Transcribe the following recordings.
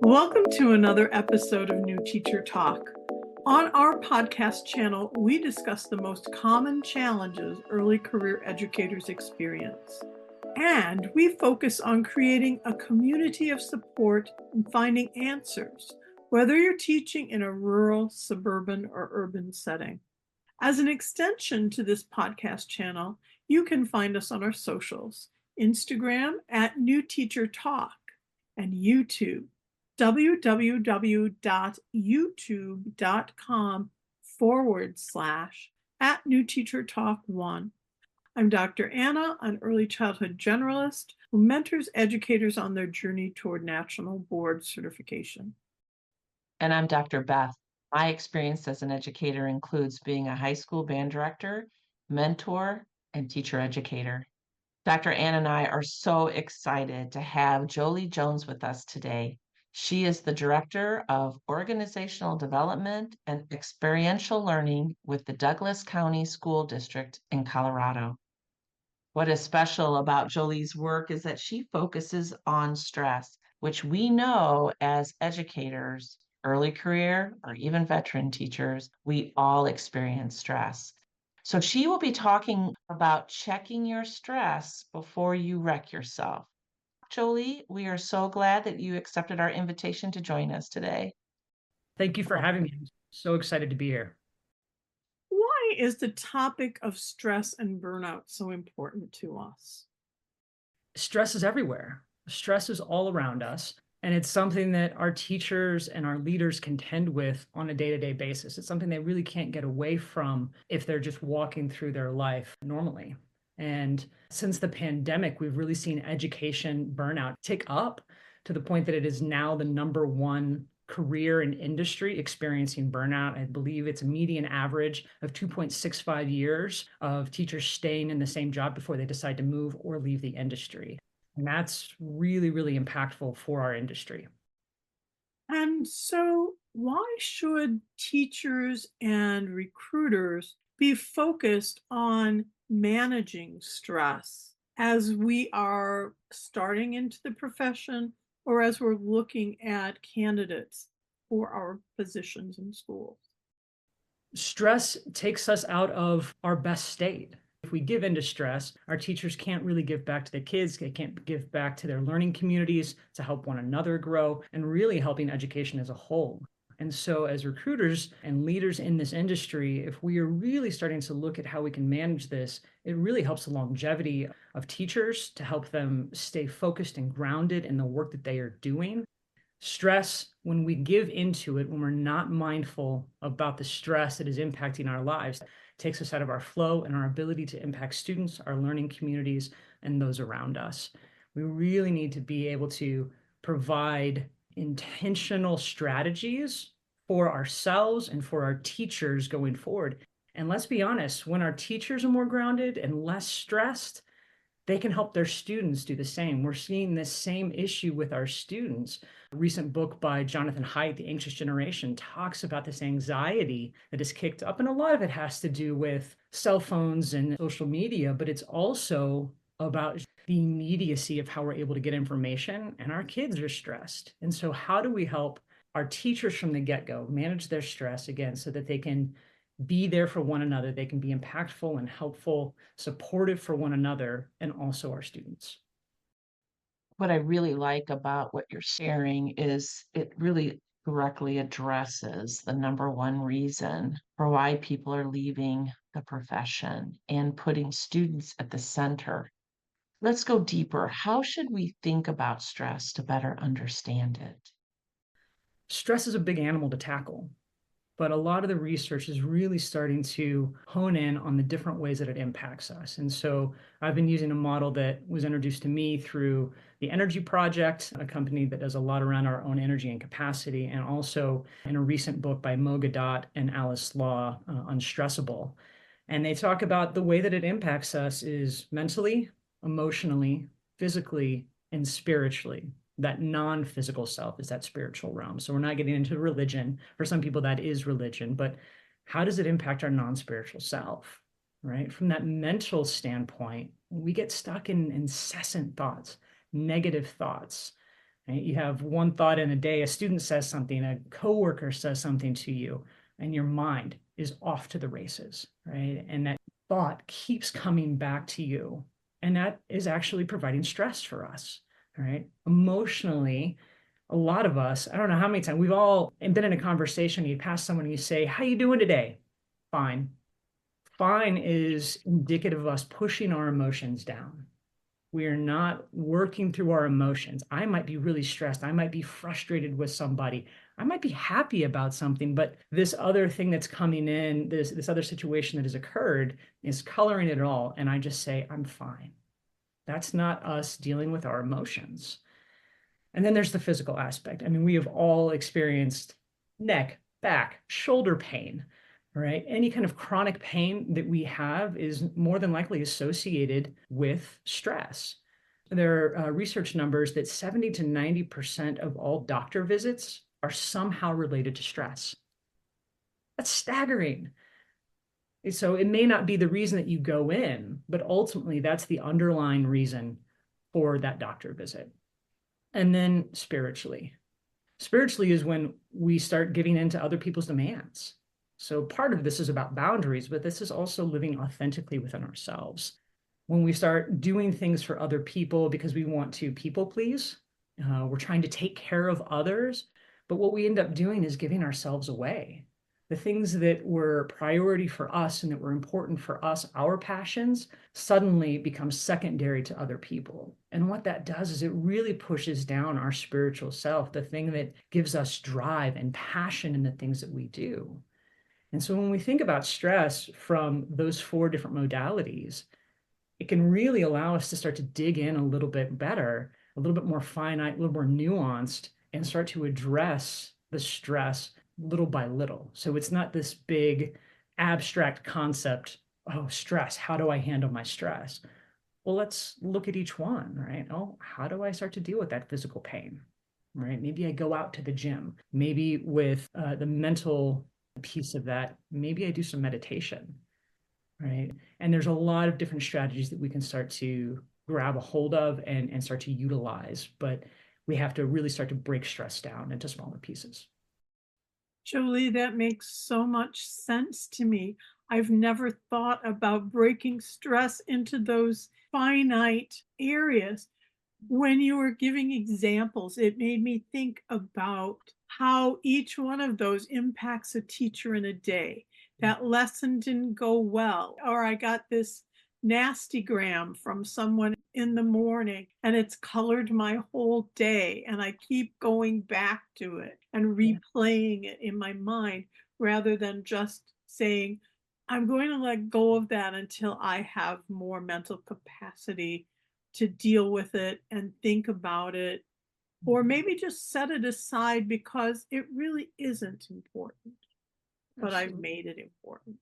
Welcome to another episode of New Teacher Talk. On our podcast channel, we discuss the most common challenges early career educators experience. And we focus on creating a community of support and finding answers, whether you're teaching in a rural, suburban, or urban setting. As an extension to this podcast channel, you can find us on our socials, Instagram at New Teacher Talk and YouTube, www.youtube.com/at New Teacher Talk 1. I'm Dr. Anna, an early childhood generalist who mentors educators on their journey toward national board certification. And I'm Dr. Beth. My experience as an educator includes being a high school band director, mentor, and teacher educator. Dr. Ann and I are so excited to have Jolee Jones with us today. She is the Director of Organizational Development and Experiential Learning with the Douglas County School District in Colorado. What is special about Jolee's work is that she focuses on stress, which we know as educators, early career, or even veteran teachers, we all experience stress. So she will be talking about checking your stress before you wreck yourself. Jolee, we are so glad that you accepted our invitation to join us today. Thank you for having me. I'm so excited to be here. Why is the topic of stress and burnout so important to us? Stress is everywhere. Stress is all around us. And it's something that our teachers and our leaders contend with on a day-to-day basis. It's something they really can't get away from if they're just walking through their life normally. And since the pandemic, we've really seen education burnout tick up to the point that it is now the number one career and industry experiencing burnout. I believe it's a median average of 2.65 years of teachers staying in the same job before they decide to move or leave the industry. And that's really, really impactful for our industry. And so, why should teachers and recruiters be focused on managing stress as we are starting into the profession or as we're looking at candidates for our positions in schools? Stress takes us out of our best state. If we give into stress, our teachers can't really give back to the kids. They can't give back to their learning communities to help one another grow and really helping education as a whole. And so as recruiters and leaders in this industry, if we are really starting to look at how we can manage this, it really helps the longevity of teachers to help them stay focused and grounded in the work that they are doing. Stress, when we give into it, when we're not mindful about the stress that is impacting our lives, takes us out of our flow and our ability to impact students, our learning communities, and those around us. We really need to be able to provide intentional strategies for ourselves and for our teachers going forward. And let's be honest, when our teachers are more grounded and less stressed, they can help their students do the same. We're seeing this same issue with our students. A recent book by Jonathan Haidt, The Anxious Generation, talks about this anxiety that is kicked up. And a lot of it has to do with cell phones and social media, but it's also about the immediacy of how we're able to get information, and our kids are stressed. And so how do we help our teachers from the get-go manage their stress again so that they can be there for one another, they can be impactful and helpful, supportive for one another, and also our students? What I really like about what you're sharing is it really directly addresses the number one reason for why people are leaving the profession and putting students at the center. Let's go deeper. How should we think about stress to better understand it? Stress is a big animal to tackle, but a lot of the research is really starting to hone in on the different ways that it impacts us. And so I've been using a model that was introduced to me through the Energy Project, a company that does a lot around our own energy and capacity, and also in a recent book by Mo Gadot and Alice Law, Unstressable. And they talk about the way that it impacts us is mentally, emotionally, physically, and spiritually. That non-physical self is that spiritual realm. So we're not getting into religion. For some people, that is religion, but how does it impact our non-spiritual self, right? From that mental standpoint, we get stuck in incessant thoughts, negative thoughts, Right? You have one thought in a day, a student says something, a coworker says something to you, and your mind is off to the races, right? And that thought keeps coming back to you. And that is actually providing stress for us, right? Emotionally, a lot of us, I don't know how many times, we've all been in a conversation, you pass someone and you say, how you doing today? Fine. Fine is indicative of us pushing our emotions down. We are not working through our emotions. I might be really stressed. I might be frustrated with somebody. I might be happy about something, but this other thing that's coming in, this other situation that has occurred is coloring it all. And I just say, I'm fine. That's not us dealing with our emotions. And then there's the physical aspect. I mean, we have all experienced neck, back, shoulder pain, right? Any kind of chronic pain that we have is more than likely associated with stress. There are research numbers that 70 to 90% of all doctor visits are somehow related to stress. That's staggering. So it may not be the reason that you go in, but ultimately that's the underlying reason for that doctor visit. And then spiritually. Spiritually is when we start giving in to other people's demands. So part of this is about boundaries, but this is also living authentically within ourselves. When we start doing things for other people because we want to people please, we're trying to take care of others, but what we end up doing is giving ourselves away. The things that were priority for us and that were important for us, our passions, suddenly become secondary to other people. And what that does is it really pushes down our spiritual self, the thing that gives us drive and passion in the things that we do. And so when we think about stress from those 4 different modalities, it can really allow us to start to dig in a little bit better, a little bit more finite, a little more nuanced, and start to address the stress little by little. So it's not this big abstract concept, oh, stress, how do I handle my stress? Well, let's look at each one, right? Oh, how do I start to deal with that physical pain, right? Maybe I go out to the gym. Maybe with the mental piece of that, maybe I do some meditation, right? And there's a lot of different strategies that we can start to grab a hold of and start to utilize, but we have to really start to break stress down into smaller pieces. Jolee, that makes so much sense to me. I've never thought about breaking stress into those finite areas. When you were giving examples, it made me think about how each one of those impacts a teacher in a day. That lesson didn't go well, or I got this nasty gram from someone in the morning and it's colored my whole day, and I keep going back to it and replaying it in my mind rather than just saying, I'm going to let go of that until I have more mental capacity to deal with it and think about it, or maybe just set it aside because it really isn't important, but I've made it important.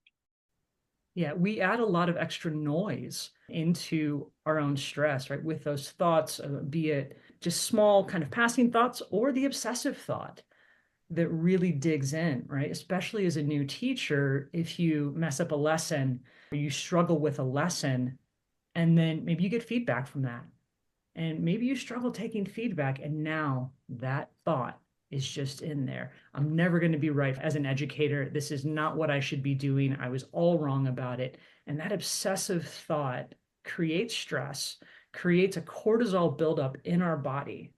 Yeah, we add a lot of extra noise into our own stress, right? With those thoughts, be it just small kind of passing thoughts or the obsessive thought that really digs in, right? Especially as a new teacher, if you mess up a lesson or you struggle with a lesson, and then maybe you get feedback from that. And maybe you struggle taking feedback, and now that thought is just in there. I'm never going to be right as an educator. This is not what I should be doing. I was all wrong about it. And that obsessive thought creates stress, creates a cortisol buildup in our body.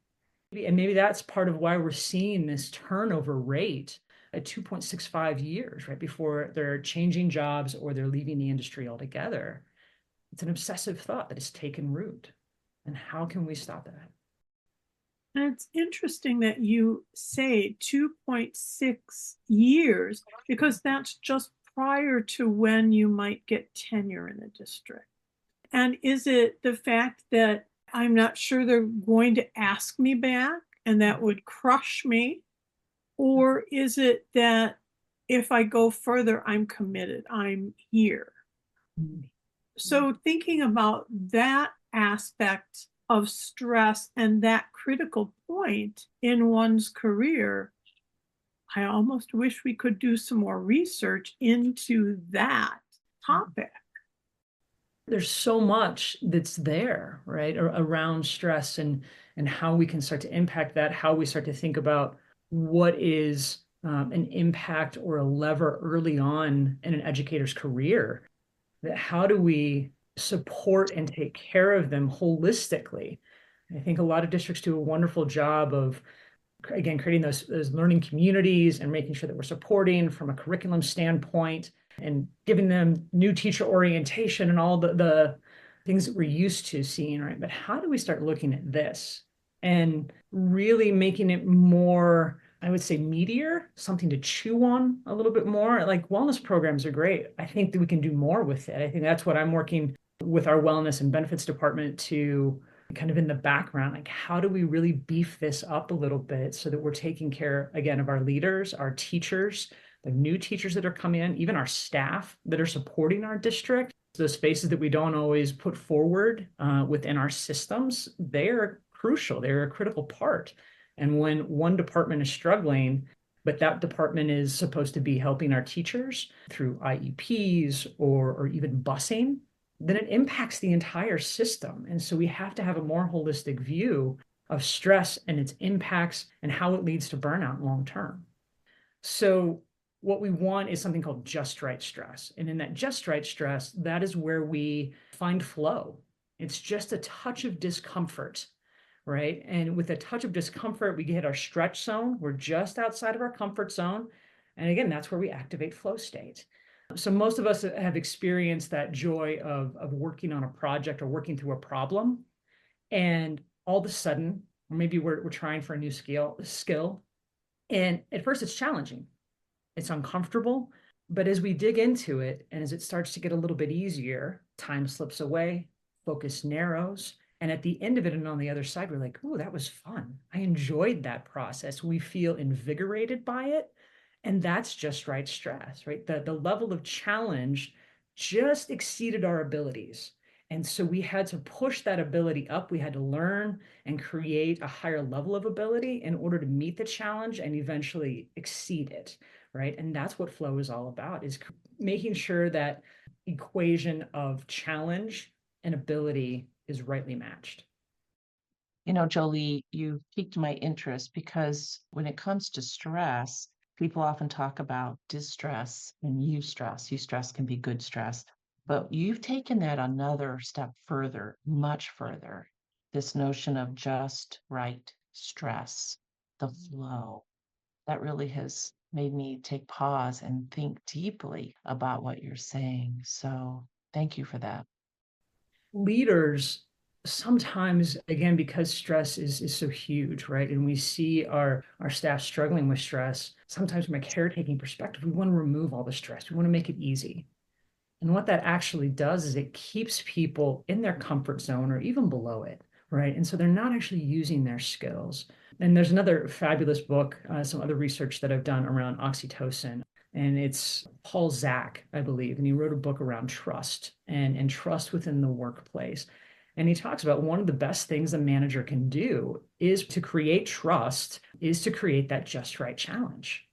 And maybe that's part of why we're seeing this turnover rate at 2.65 years, right before they're changing jobs or they're leaving the industry altogether. It's an obsessive thought that has taken root. And how can we stop that? And it's interesting that you say 2.6 years, because that's just prior to when you might get tenure in a district. And is it the fact that I'm not sure they're going to ask me back and that would crush me? Or is it that if I go further, I'm committed, I'm here? So thinking about that aspect of stress and that critical point in one's career, I almost wish we could do some more research into that topic. there's so much that's there, right, around stress and how we can start to impact that, how we start to think about what is an impact or a lever early on in an educator's career. That how do we support and take care of them holistically? I think a lot of districts do a wonderful job of, again, creating those learning communities and making sure that we're supporting from a curriculum standpoint and giving them new teacher orientation and all the things that we're used to seeing, right? But how do we start looking at this and really making it more, I would say, meatier, something to chew on a little bit more? Like wellness programs are great. I think that we can do more with it. I think that's what I'm working with our wellness and benefits department to kind of in the background, like how do we really beef this up a little bit so that we're taking care, again, of our leaders, our teachers, the new teachers that are coming in, even our staff that are supporting our district. Those spaces that we don't always put forward within our systems, they're crucial. They're a critical part. And when one department is struggling, but that department is supposed to be helping our teachers through IEPs or even busing, then it impacts the entire system. And so we have to have a more holistic view of stress and its impacts and how it leads to burnout long term. So what we want is something called just right stress. And in that just right stress, that is where we find flow. It's just a touch of discomfort, right? And with a touch of discomfort, we hit our stretch zone. We're just outside of our comfort zone. And again, that's where we activate flow state. So most of us have experienced that joy of working on a project or working through a problem. And all of a sudden, or maybe we're trying for a new skill. And at first it's challenging. It's uncomfortable. But as we dig into it and as it starts to get a little bit easier, time slips away, focus narrows. And at the end of it and on the other side, we're like, oh, that was fun. I enjoyed that process. We feel invigorated by it. And that's just right stress, right? The level of challenge just exceeded our abilities. And so we had to push that ability up. We had to learn and create a higher level of ability in order to meet the challenge and eventually exceed it, right? And that's what flow is all about, is making sure that equation of challenge and ability is rightly matched. You know, Jolie, you piqued my interest because when it comes to stress, people often talk about distress and eustress. Eustress can be good stress, but you've taken that another step further, much further. This notion of just right stress, the flow, that really has made me take pause and think deeply about what you're saying. So thank you for that. Leaders sometimes, again, because stress is so huge, right? And we see our staff struggling with stress. Sometimes from a caretaking perspective, we want to remove all the stress. We want to make it easy. And what that actually does is it keeps people in their comfort zone or even below it, right? And so they're not actually using their skills. And there's another fabulous book, some other research that I've done around oxytocin. And it's Paul Zak, I believe, and he wrote a book around trust and trust within the workplace. And he talks about one of the best things a manager can do is to create trust, is to create that just right challenge,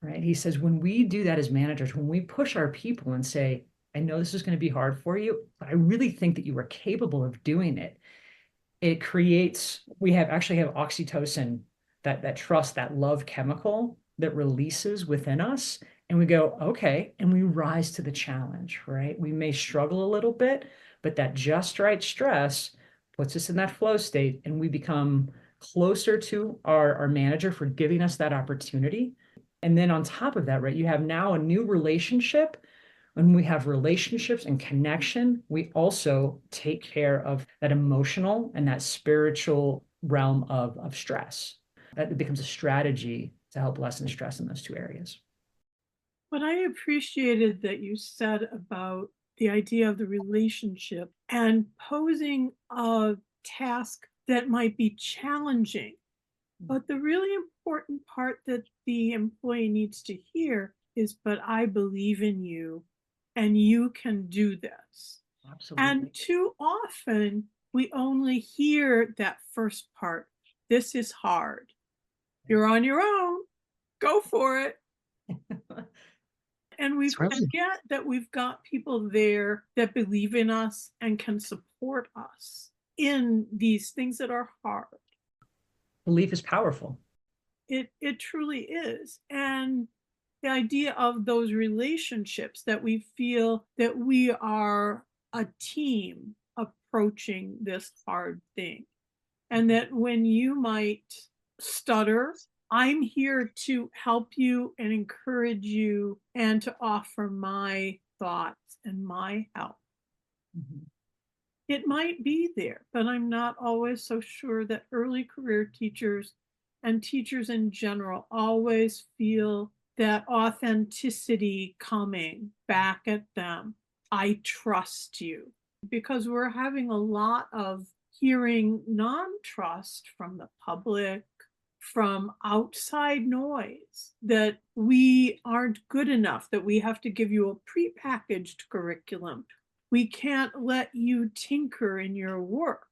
right? He says, when we do that as managers, when we push our people and say, I know this is going to be hard for you, but I really think that you are capable of doing it. It creates, we actually have oxytocin, that trust, that love chemical that releases within us. And we go, okay, and we rise to the challenge, right? We may struggle a little bit, but that just right stress puts us in that flow state and we become closer to our manager for giving us that opportunity. And then on top of that, right, you have now a new relationship. When we have relationships and connection, we also take care of that emotional and that spiritual realm of stress. That becomes a strategy to help lessen stress in those two areas. What I appreciated that you said about the idea of the relationship and posing a task that might be challenging. But the really important part that the employee needs to hear is, but I believe in you and you can do this. Absolutely. And too often we only hear that first part. This is hard. You're on your own. Go for it. And we It's really forget that we've got people there that believe in us and can support us in these things that are hard. Belief is powerful. It truly is. And the idea of those relationships, that we feel that we are a team approaching this hard thing. And that when you might stutter, I'm here to help you and encourage you and to offer my thoughts and my help. Mhm. It might be there, but I'm not always so sure that early career teachers and teachers in general always feel that authenticity coming back at them. I trust you, because we're having a lot of hearing non-trust from the public, from outside noise, that we aren't good enough, that we have to give you a prepackaged curriculum. We can't let you tinker in your work.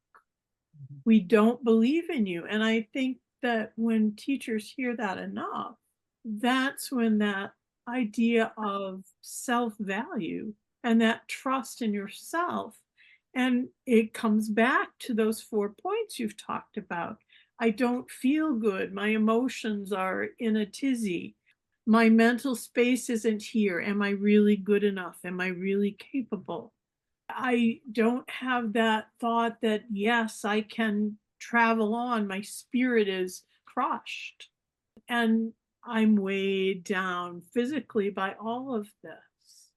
We don't believe in you. And I think that when teachers hear that enough, that's when that idea of self-value and that trust in yourself, and it comes back to those 4 points you've talked about. I don't feel good. My emotions are in a tizzy. My mental space isn't here. Am I really good enough? Am I really capable? I don't have that thought that, yes, I can travel on. My spirit is crushed and I'm weighed down physically by all of this.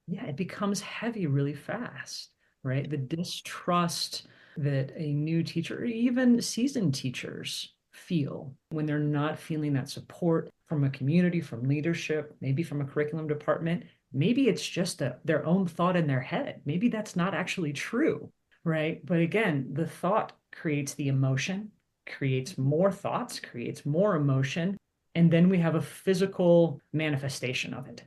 Yeah, it becomes heavy really fast, right? The distrust that a new teacher or even seasoned teachers feel when they're not feeling that support from a community, from leadership, maybe from a curriculum department. Maybe it's just their own thought in their head. Maybe that's not actually true, right? But again, the thought creates the emotion, creates more thoughts, creates more emotion, and then we have a physical manifestation of it.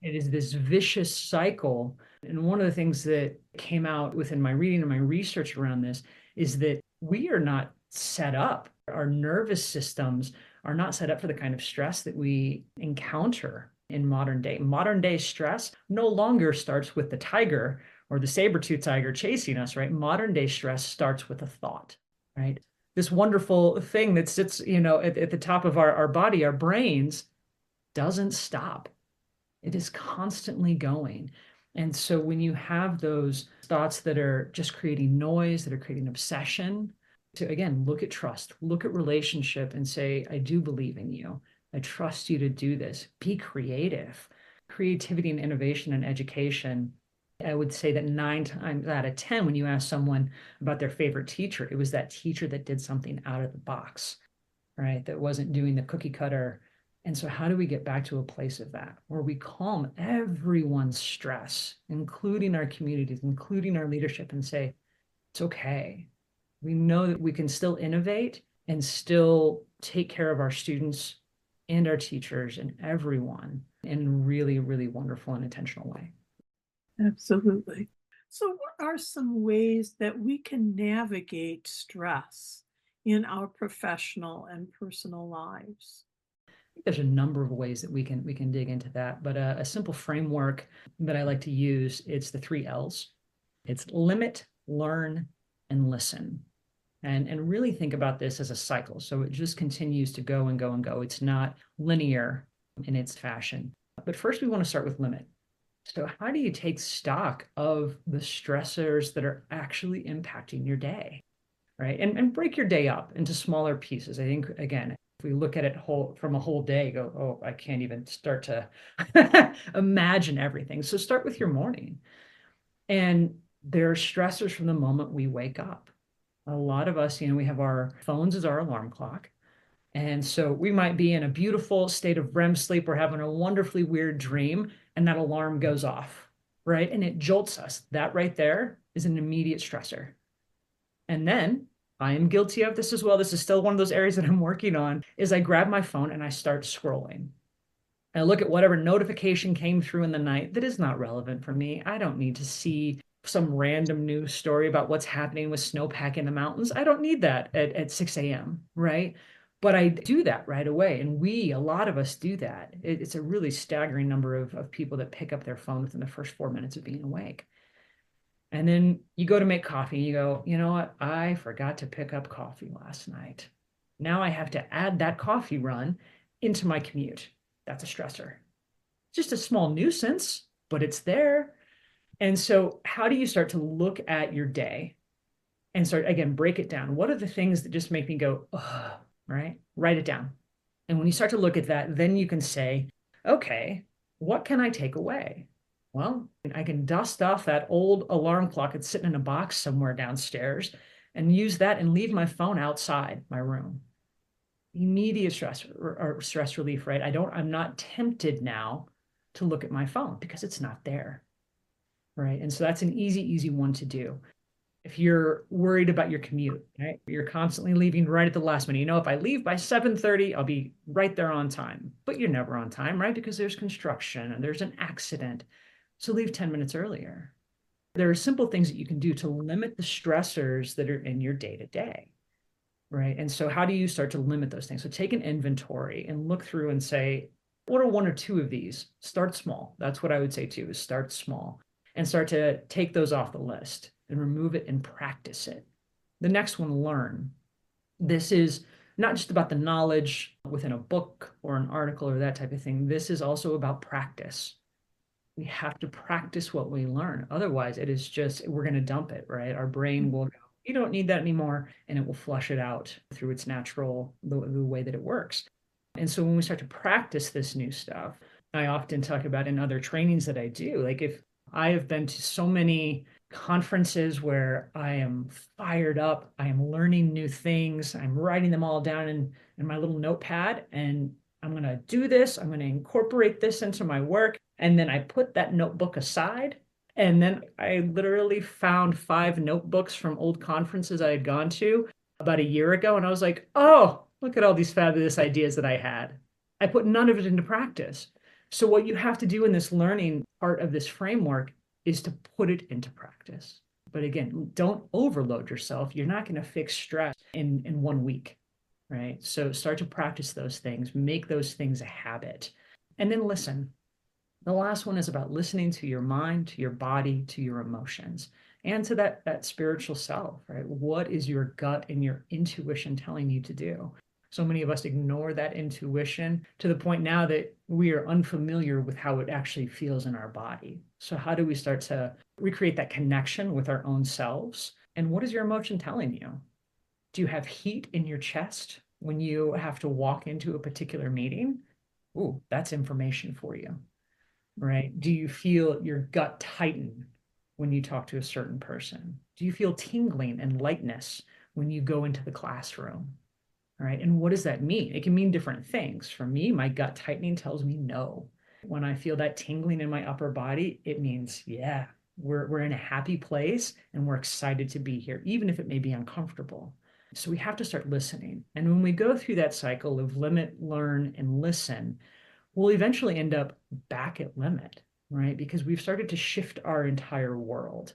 It is this vicious cycle. And one of the things that came out within my reading and my research around this is that we are not set up, our nervous systems are not set up for the kind of stress that we encounter in modern day. Modern day stress no longer starts with the tiger or the saber-tooth tiger chasing us, right? Modern day stress starts with a thought, right? This wonderful thing that sits, at the top of our body, our brains, doesn't stop. It is constantly going. And so when you have those thoughts that are just creating noise, that are creating obsession, to again, look at trust, look at relationship and say, I do believe in you. I trust you to do this. Be creative. Creativity and innovation and education. I would say that 9 times out of 10, when you ask someone about their favorite teacher, it was that teacher that did something out of the box, right? That wasn't doing the cookie cutter. And so how do we get back to a place of that where we calm everyone's stress, including our communities, including our leadership, and say, it's okay. We know that we can still innovate and still take care of our students and our teachers and everyone in a really, really wonderful and intentional way. Absolutely. So, what are some ways that we can navigate stress in our professional and personal lives? There's a number of ways that we can dig into that, but a simple framework that I like to use, it's the 3 L's. It's limit, learn, and listen. And really think about this as a cycle. So it just continues to go and go and go. It's not linear in its fashion. But first we want to start with limit. So how do you take stock of the stressors that are actually impacting your day, right? And break your day up into smaller pieces. I think, again, if we look at it from a whole day, go, oh, I can't even start to imagine everything. So start with your morning. And there are stressors from the moment we wake up. A lot of us, we have our phones as our alarm clock. And so we might be in a beautiful state of REM sleep. We're having a wonderfully weird dream, and that alarm goes off, right? And it jolts us. That right there is an immediate stressor. And then I am guilty of this as well. This is still one of those areas that I'm working on, is I grab my phone and I start scrolling. I look at whatever notification came through in the night that is not relevant for me. I don't need to see some random news story about what's happening with snowpack in the mountains. I don't need that at 6 a.m., right? But I do that right away. And a lot of us do that. It's a really staggering number of people that pick up their phone within the first 4 minutes of being awake. And then you go to make coffee and you go, you know what? I forgot to pick up coffee last night. Now I have to add that coffee run into my commute. That's a stressor. Just a small nuisance, but it's there. And so, how do you start to look at your day and start, again, break it down? What are the things that just make me go, ugh, right? Write it down. And when you start to look at that, then you can say, okay, what can I take away? Well, I can dust off that old alarm clock that's sitting in a box somewhere downstairs and use that and leave my phone outside my room. Immediate stress or stress relief, right? I'm not tempted now to look at my phone because it's not there, right? And so that's an easy one to do. If you're worried about your commute, right? You're constantly leaving right at the last minute. You know, if I leave by 7:30, I'll be right there on time. But you're never on time, right? Because there's construction and there's an accident. So leave 10 minutes earlier. There are simple things that you can do to limit the stressors that are in your day-to-day, right? And so how do you start to limit those things? So take an inventory and look through and say, what are one or two of these? Start small. That's what I would say too, is start small and start to take those off the list and remove it and practice it. The next one, learn. This is not just about the knowledge within a book or an article or that type of thing. This is also about practice. We have to practice what we learn. Otherwise, it is just, we're going to dump it, right? Our brain will go, you don't need that anymore, and it will flush it out through its natural, the way that it works. And so when we start to practice this new stuff, I often talk about in other trainings that I do, like if I have been to so many conferences where I am fired up, I am learning new things, I'm writing them all down in my little notepad, and I'm going to do this, I'm going to incorporate this into my work. And then I put that notebook aside. And then I literally found 5 notebooks from old conferences I had gone to about a year ago. And I was like, oh, look at all these fabulous ideas that I had. I put none of it into practice. So what you have to do in this learning part of this framework is to put it into practice. But again, don't overload yourself. You're not going to fix stress in 1 week, right? So start to practice those things, make those things a habit, and then listen. The last one is about listening to your mind, to your body, to your emotions, and to that spiritual self, right? What is your gut and your intuition telling you to do? So many of us ignore that intuition to the point now that we are unfamiliar with how it actually feels in our body. So how do we start to recreate that connection with our own selves? And what is your emotion telling you? Do you have heat in your chest when you have to walk into a particular meeting? Ooh, that's information for you. Right? Do you feel your gut tighten when you talk to a certain person? Do you feel tingling and lightness when you go into the classroom? All right. And what does that mean? It can mean different things. For me, my gut tightening tells me no. When I feel that tingling in my upper body, it means, yeah, we're in a happy place and we're excited to be here, even if it may be uncomfortable. So we have to start listening. And when we go through that cycle of limit, learn, and listen, we'll eventually end up back at limit, right? Because we've started to shift our entire world.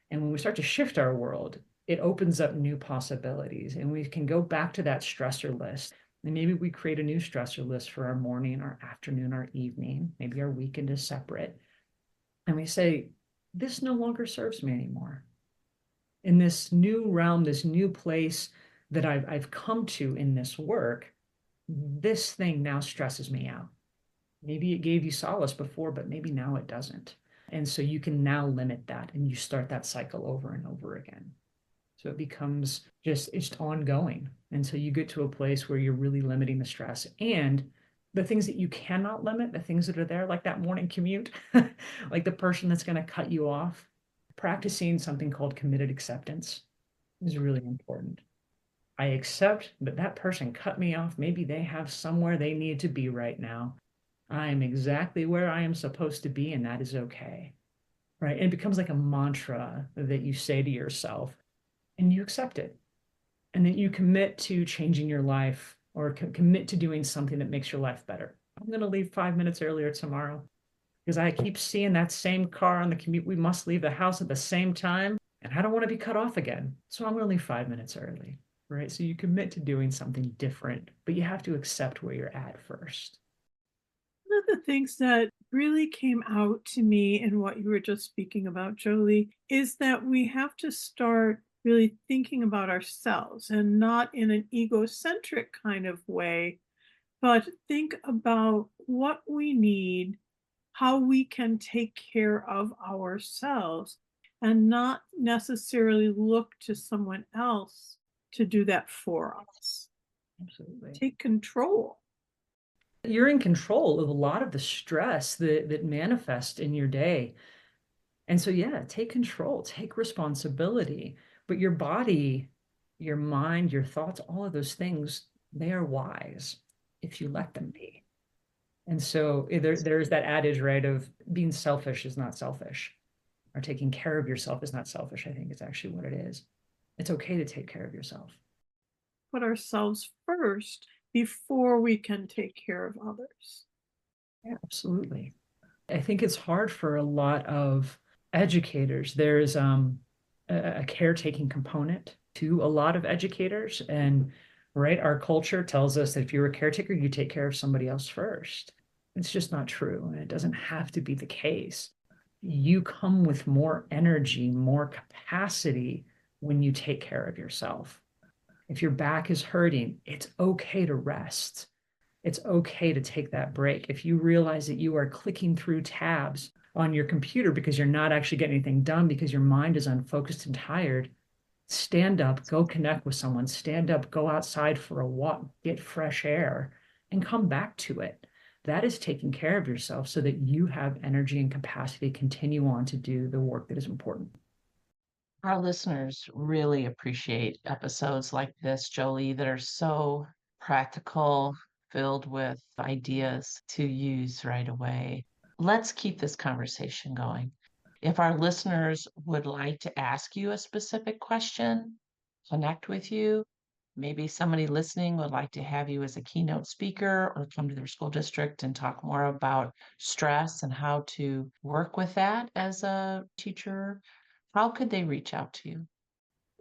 And when we start to shift our world, it opens up new possibilities. And we can go back to that stressor list. And maybe we create a new stressor list for our morning, our afternoon, our evening. Maybe our weekend is separate. And we say, this no longer serves me anymore. In this new realm, this new place that I've come to in this work, this thing now stresses me out. Maybe it gave you solace before, but maybe now it doesn't. And so you can now limit that and you start that cycle over and over again. So it becomes it's ongoing until you get to a place where you're really limiting the stress. And the things that you cannot limit, the things that are there, like that morning commute, like the person that's going to cut you off, practicing something called committed acceptance is really important. I accept that that person cut me off. Maybe they have somewhere they need to be right now. I am exactly where I am supposed to be, and that is okay, right? And it becomes like a mantra that you say to yourself, and you accept it. And then you commit to changing your life or commit to doing something that makes your life better. I'm going to leave 5 minutes earlier tomorrow because I keep seeing that same car on the commute. We must leave the house at the same time, and I don't want to be cut off again. So I'm going to leave 5 minutes early. right? So you commit to doing something different, but you have to accept where you're at first. One of the things that really came out to me in what you were just speaking about, Jolie, is that we have to start really thinking about ourselves and not in an egocentric kind of way, but think about what we need, how we can take care of ourselves, and not necessarily look to someone else to do that for us. Absolutely. Take control. You're in control of a lot of the stress that manifests in your day. And so, yeah, take control, take responsibility. But your body, your mind, your thoughts, all of those things, they are wise if you let them be. And so there's that adage, right, of being selfish is not selfish, or taking care of yourself is not selfish. I think it's actually what it is. It's okay to take care of yourself. Put ourselves first before we can take care of others. Yeah, absolutely. I think it's hard for a lot of educators. There's a caretaking component to a lot of educators. And right, our culture tells us that if you're a caretaker, you take care of somebody else first. It's just not true. And it doesn't have to be the case. You come with more energy, more capacity when you take care of yourself. If your back is hurting, it's okay to rest. It's okay to take that break. If you realize that you are clicking through tabs on your computer because you're not actually getting anything done because your mind is unfocused and tired, stand up, go connect with someone, stand up, go outside for a walk, get fresh air, and come back to it. That is taking care of yourself so that you have energy and capacity to continue on to do the work that is important. Our listeners really appreciate episodes like this, Jolie, that are so practical, filled with ideas to use right away. Let's keep this conversation going. If our listeners would like to ask you a specific question, connect with you, maybe somebody listening would like to have you as a keynote speaker or come to their school district and talk more about stress and how to work with that as a teacher, how could they reach out to you?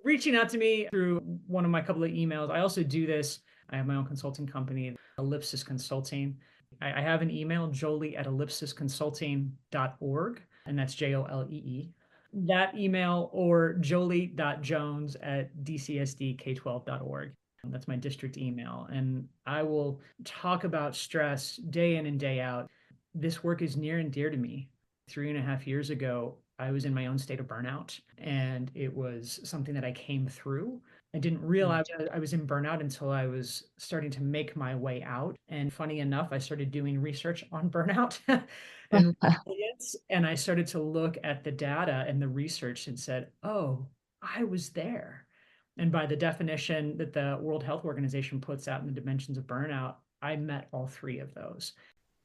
Reaching out to me through one of my couple of emails. I also do this. I have my own consulting company, Ellipsis Consulting. I have an email, Jolee at ellipsisconsulting.org, and that's Jolee. That email or jolie.jones at dcsdk12.org. That's my district email. And I will talk about stress day in and day out. This work is near and dear to me. 3.5 years ago, I was in my own state of burnout, and it was something that I came through. I didn't realize I was in burnout until I was starting to make my way out. And funny enough, I started doing research on burnout and resilience, and I started to look at the data and the research and said, oh, I was there. And by the definition that the World Health Organization puts out in the dimensions of burnout, I met all three of those.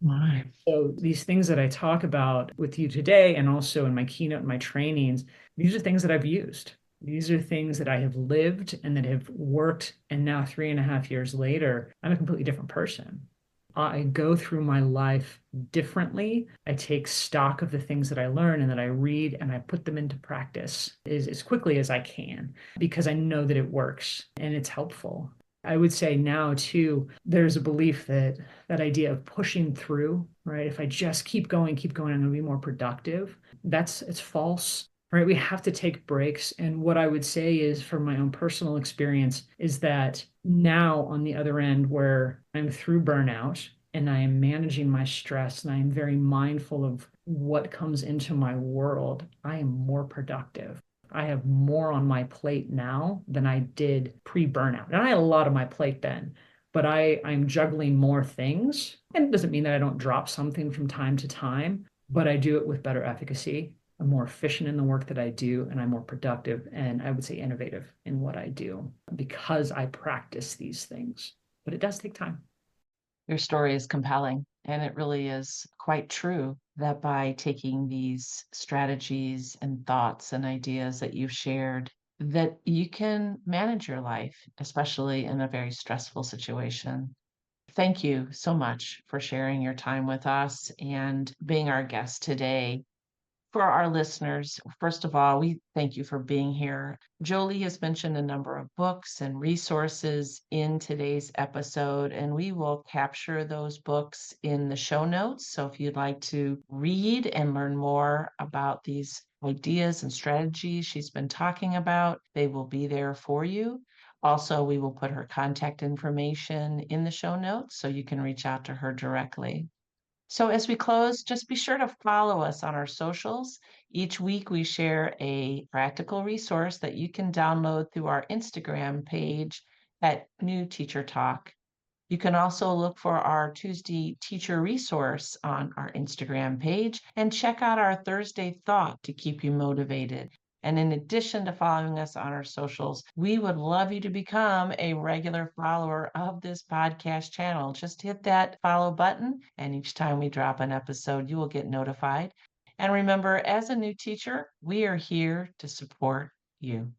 Right. So these things that I talk about with you today and also in my keynote and my trainings, these are things that I've used. These are things that I have lived and that have worked. And now 3.5 years later, I'm a completely different person. I go through my life differently. I take stock of the things that I learn and that I read, and I put them into practice as quickly as I can because I know that it works and it's helpful. I would say now too, there's a belief that that idea of pushing through, right? If I just keep going, I'm going to be more productive. It's false, right? We have to take breaks. And what I would say is, from my own personal experience, is that now on the other end, where I'm through burnout and I am managing my stress and I am very mindful of what comes into my world, I am more productive. I have more on my plate now than I did pre-burnout. And I had a lot on my plate then, but I'm juggling more things. And it doesn't mean that I don't drop something from time to time, but I do it with better efficacy. I'm more efficient in the work that I do, and I'm more productive and I would say innovative in what I do because I practice these things. But it does take time. Your story is compelling, and it really is quite true that by taking these strategies and thoughts and ideas that you've shared, that you can manage your life, especially in a very stressful situation. Thank you so much for sharing your time with us and being our guest today. For our listeners, first of all, we thank you for being here. Jolee has mentioned a number of books and resources in today's episode, and we will capture those books in the show notes. So if you'd like to read and learn more about these ideas and strategies she's been talking about, they will be there for you. Also, we will put her contact information in the show notes so you can reach out to her directly. So as we close, just be sure to follow us on our socials. Each week we share a practical resource that you can download through our Instagram page at New Teacher Talk. You can also look for our Tuesday teacher resource on our Instagram page and check out our Thursday thought to keep you motivated. And in addition to following us on our socials, we would love you to become a regular follower of this podcast channel. Just hit that follow button, and each time we drop an episode, you will get notified. And remember, as a new teacher, we are here to support you.